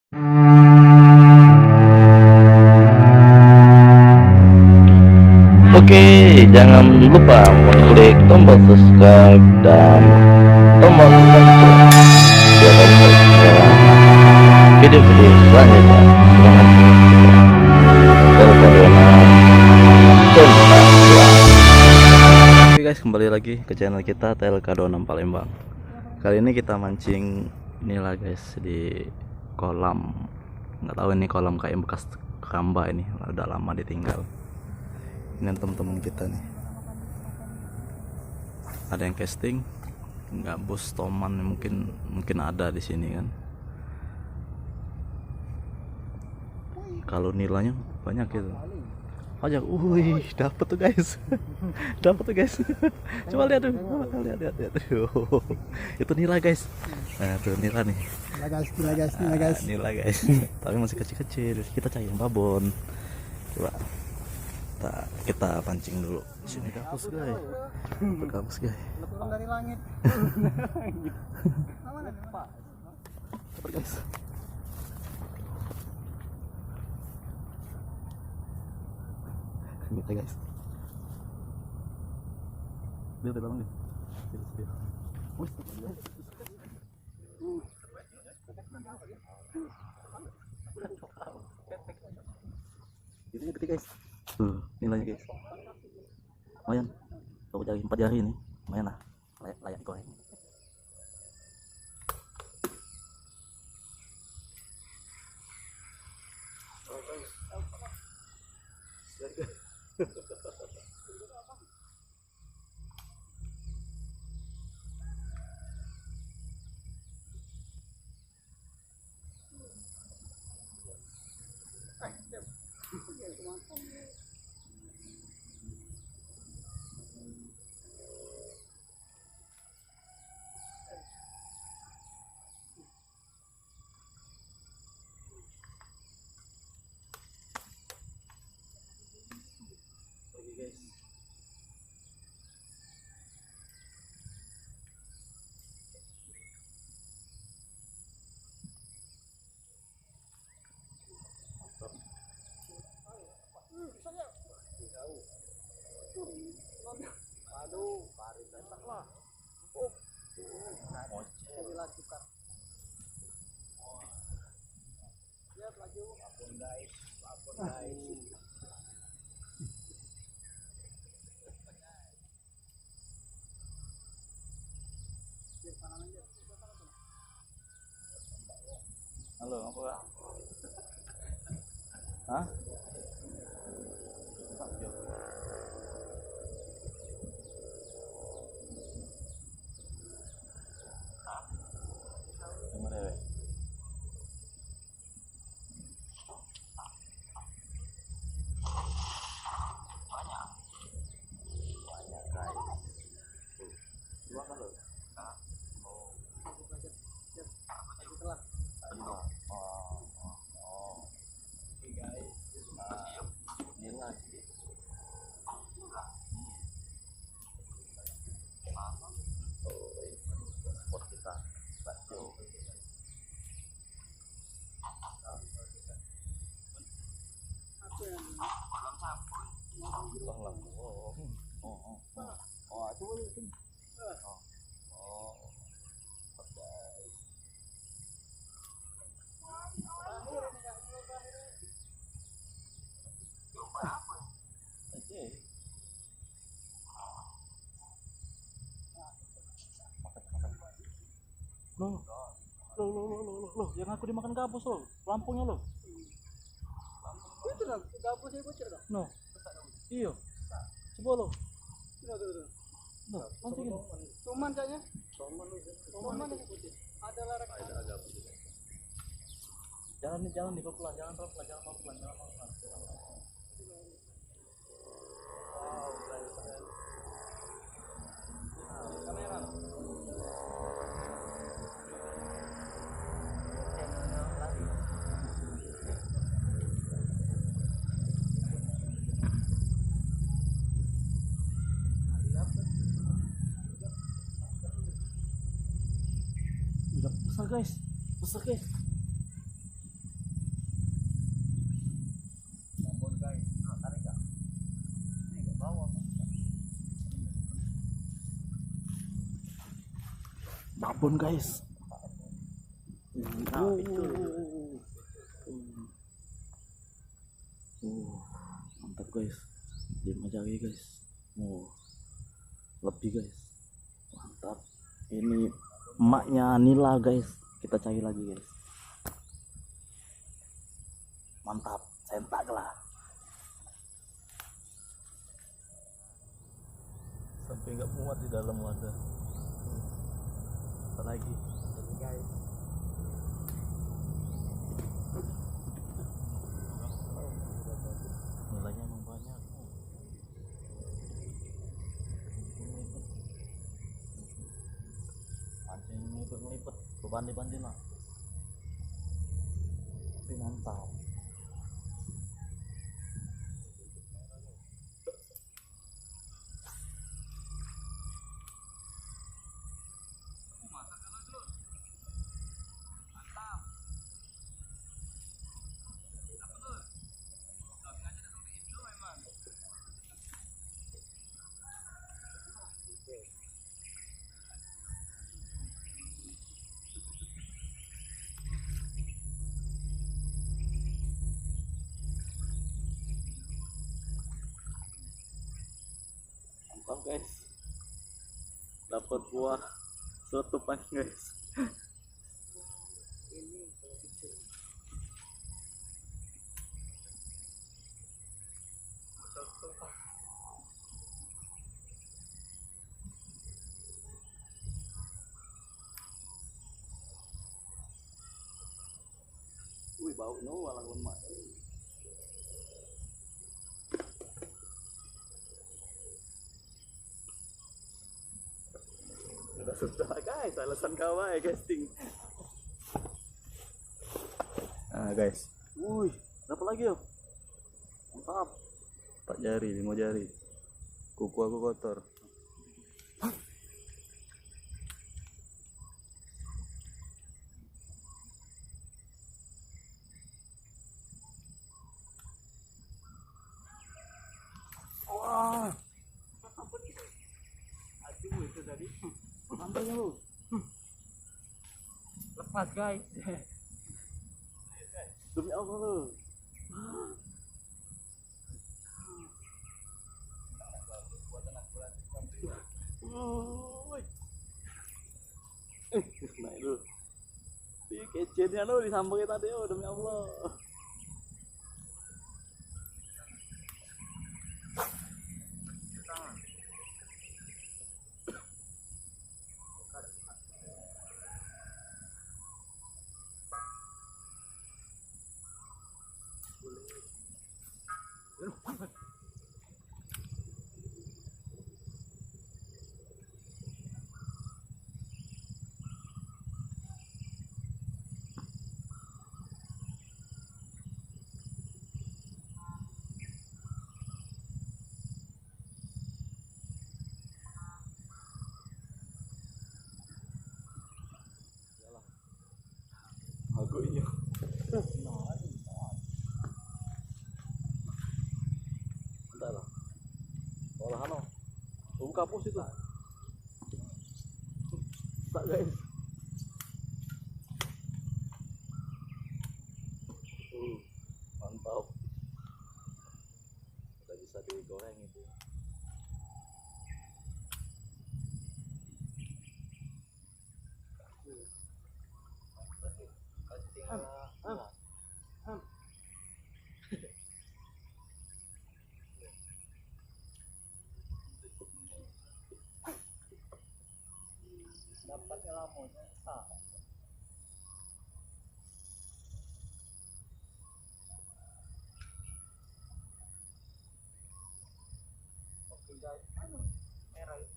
Oke, jangan lupa mengklik tombol subscribe dan tombol lonceng biar dapat video-video selanjutnya. Selamat Oke guys, kembali lagi ke channel kita TLK26 Palembang. Kali ini kita mancing inilah guys di kolam. Nggak tahu ini kolam kayak bekas keramba, ini udah lama ditinggal. Ini teman-teman kita nih, ada yang casting, nggak bos toman, mungkin ada di sini kan. Kalau nilainya banyak gitu aja. Wih, dapet tuh guys. Dapet tuh guys. Coba lihat tuh, lihat itu nilai guys. Nah tuh nilai nih, nilai guys. Tapi masih kecil-kecil, kita cari yang babon. Coba kita pancing dulu. Sini gabus guys, gabus guys. Dari langit. Cepat guys. Minta guys. Biar di dalam nih. Wih. Ini gede guys. Nilainya guys. Lumayan. Kalau jari 4 jari ini, lumayan lah. Layak goreng. Aduh, baru datang lah. Dilanjutkan. Lihat laju. Lapor guys. Halo, apa Kak? Hah? Loh, yang aku dimakan gabus loh, lampunya loh. Itu dah, gabus ini bocor dah. No, iyo, coba loh. Loh, pancing ini. Cuman kayaknya. Cuman ini putih. Ada larak. Jangan nih, pelan, jangan pelan. Kamera. Besar guys. karbon guys. Nah, itu. Mantap guys. 5 jari guys. Lebih guys. Mantap. Ini emaknya nila guys. Kita cari lagi guys. Mantap, sentak lah. Sampai nggak muat di dalam wadah. Apa lagi? Ini guys. Nilainya emang banyak. Pancing ngelipet, beban-beban lah. Tapi mantap. Mantap guys, dapat buah seletupan guys. Ini kalau kecil. Wih, bau no walang lemak. Sudah guys, alasan kawan casting. Nah guys, wih, dapat lagi yo. Mantap. 4 jari, 5 jari. Kuku aku kotor. Wah, Aduh, itu tadi. mantapnya lu. Lepas guys. Demi Allah lu. Naik dulu. Ih, kecilnya lu disambungin tadi oh, demi Allah. Aku iya. Bentar lah. Olahan lo. Buka pus itu. Tak guys. Mantap. Udah bisa digoreng itu. Dapatnya lamonnya. Oke guys, merah itu.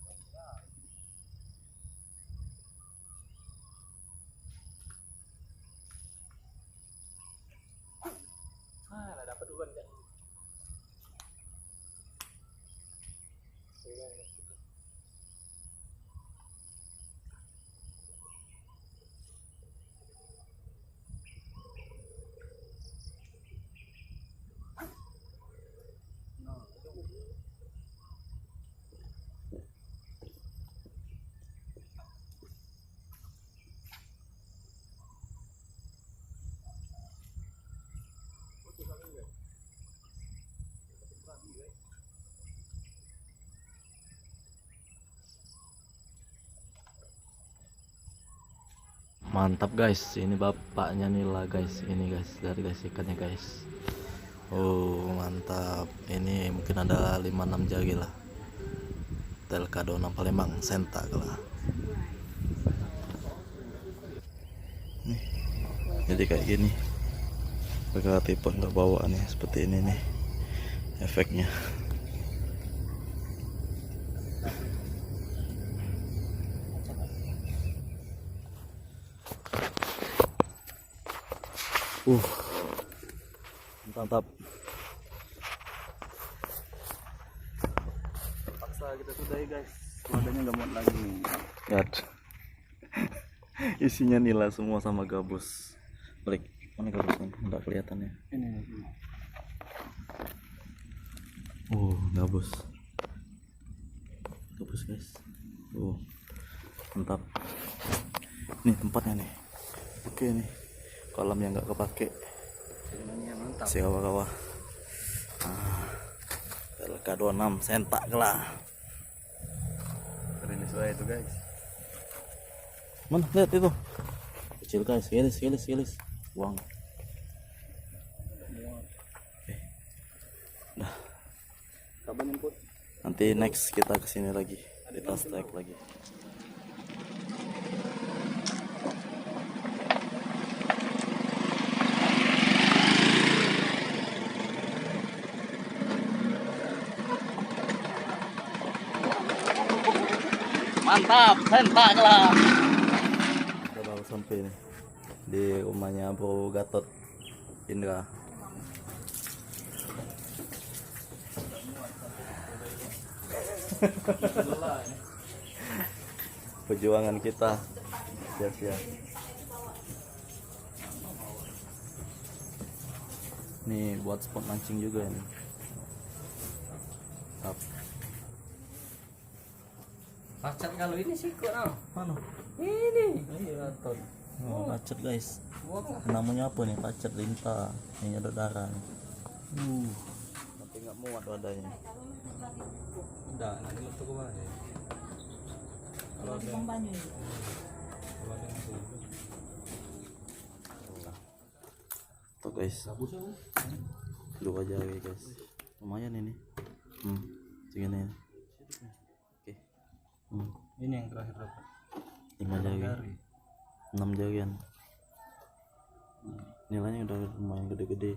Nah, dapat duluan kan? Mantap guys, ini bapaknya Nila guys, ini guys, dari guys ikannya guys. Oh mantap, ini mungkin ada 5-6 jagi lah. Telkadona Palembang sentak lah. Nih, jadi kayak gini. Pakai tipe nggak bawa nih, seperti ini nih efeknya. Mantap. Paksa kita sudahi guys, wadahnya nggak muat lagi. Lihat, isinya nila semua sama gabus. Balik, mana gabusnya? Nggak kelihatan ya. Ini. Gabus. Gabus guys. Mantap. Nih tempatnya nih. Oke nih. Kolam yang nggak kepake. Mantap. Si kawa-kawa. LK26 sentak lah. Ini soalnya itu guys. Mana lihat itu. Kecil guys, gilis. Buang. Dah. Kapan jemput? Nanti next kita kesini lagi. Kita strike lagi. Mantap, sentak lah. Kita baru sampai nih di rumahnya Bro Gatot Indra. Perjuangan kita sia-sia. Nih buat spot mancing juga nih. Up. Pacat kalau ini sih kok Mana? ini Gatot. Pacet guys. Namanya apa nih? Pacet lintah. Ini ada darah nih. Tapi nggak muat wadahnya. Udah, nanti metu ke mana? Kalau ada Tuh guys. Dua jari guys. Lumayan ini. Segini ya. Oke. ini yang terakhir dapat 5 jari. 6 jarian. Nilainya udah lumayan gede-gede.